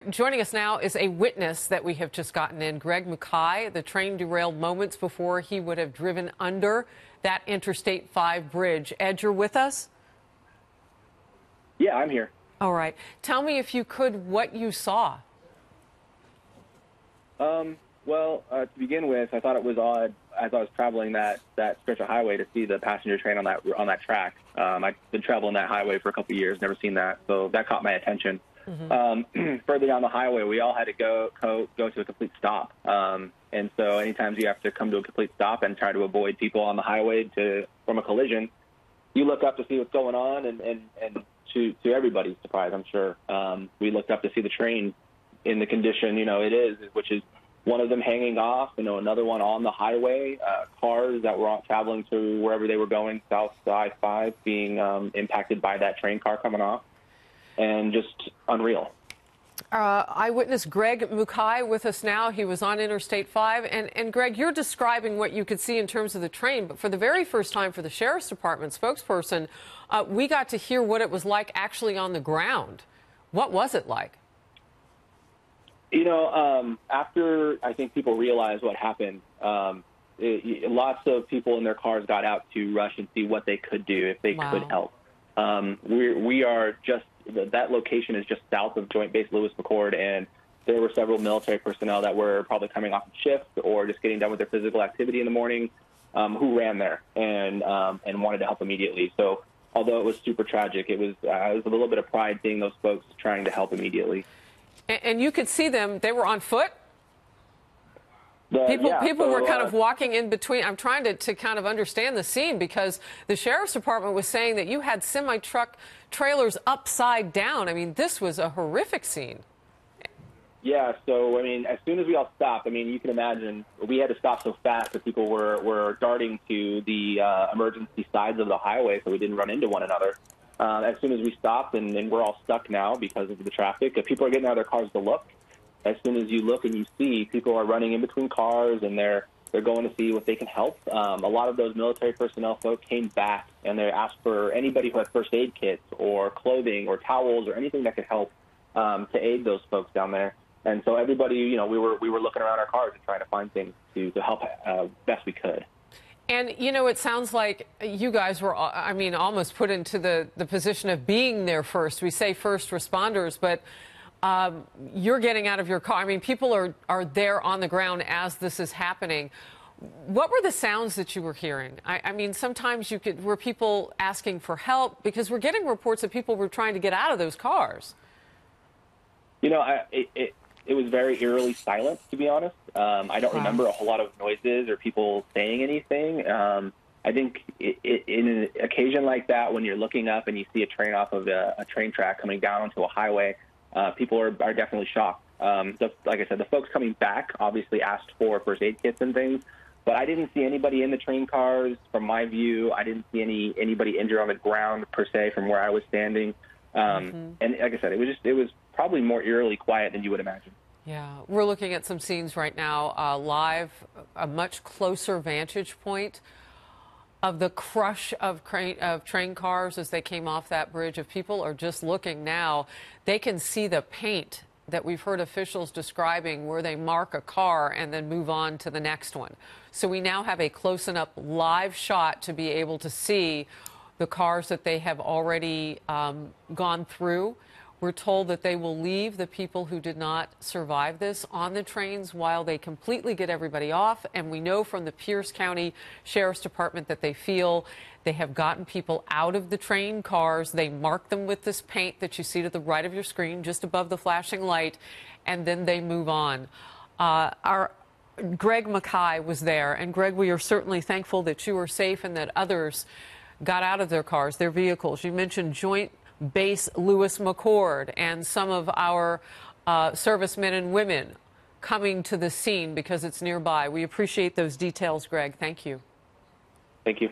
Joining us now is a witness that we have just gotten in, Greg Mukai. The train derailed moments before he would have driven under that Interstate 5 bridge. Ed, you're with us? Yeah, I'm here. All right. Tell me, if you could, what you saw. To begin with, I thought it was odd as I was traveling that stretch of highway to see the passenger train on that track. I've been traveling that highway for a couple of years, never seen that, so that caught my attention. Further down the highway, we all had to go to a complete stop. And so anytime you have to come to a complete stop and try to avoid people on the highway from a collision, you look up to see what's going on, and to everybody's surprise, I'm sure, we looked up to see the train in the condition, it is, which is one of them hanging off, another one on the highway, cars that were traveling to wherever they were going, south side 5, being impacted by that train car coming off, and just unreal. Eyewitness Greg Mukai with us now. He was on Interstate 5. And Greg, you're describing what you could see in terms of the train, but for the very first time, for the Sheriff's Department spokesperson, we got to hear what it was like actually on the ground. What was it like? After I think people realized what happened, lots of people in their cars got out to rush and see what they could do, if they could help. We are just, that location is just south of Joint Base Lewis McChord, and there were several military personnel that were probably coming off of shift or just getting done with their physical activity in the morning, who ran there and wanted to help immediately. So although it was super tragic, it was a little bit of pride seeing those folks trying to help immediately. And you could see them, they were on foot? People were kind of walking in between. I'm trying to kind of understand the scene, because the Sheriff's Department was saying that you had semi-truck trailers upside down. I mean, this was a horrific scene. Yeah, so, as soon as we all stopped, you can imagine we had to stop so fast that people were darting to the emergency sides of the highway so we didn't run into one another. As soon as we stopped, and we're all stuck now because of the traffic, people are getting out of their cars to look. As soon as you look and you see, people are running in between cars, and they're going to see what they can help. A lot of those military personnel folks came back, and they asked for anybody who had first aid kits or clothing or towels or anything that could help to aid those folks down there. And so everybody, we were looking around our cars and trying to find things to help best we could. And, it sounds like you guys were, almost put into the position of being there first. We say first responders, but you're getting out of your car. People are there on the ground as this is happening. What were the sounds that you were hearing? Sometimes were people asking for help? Because we're getting reports that people were trying to get out of those cars. It was very eerily silent, to be honest. I don't remember a whole lot of noises or people saying anything. I think in an occasion like that, when you're looking up and you see a train off of a train track coming down onto a highway, people are definitely shocked. Like I said, the folks coming back obviously asked for first aid kits and things, but I didn't see anybody in the train cars. From my view, I didn't see anybody injured on the ground per se from where I was standing. And like I said, it was probably more eerily quiet than you would imagine. Yeah, we're looking at some scenes right now, live, a much closer vantage point of the crush of train cars as they came off that bridge. If people are just looking now, they can see the paint that we've heard officials describing, where they mark a car and then move on to the next one. So we now have a close-enough live shot to be able to see the cars that they have already gone through. We're told that they will leave the people who did not survive this on the trains while they completely get everybody off. And we know from the Pierce County Sheriff's Department that they feel they have gotten people out of the train cars. They mark them with this paint that you see to the right of your screen, just above the flashing light, and then they move on. Our Greg Mukai was there. And Greg, we are certainly thankful that you are safe and that others got out of their cars, their vehicles. You mentioned Joint Base Lewis McChord and some of our servicemen and women coming to the scene because it's nearby. We appreciate those details, Greg. Thank you. Thank you.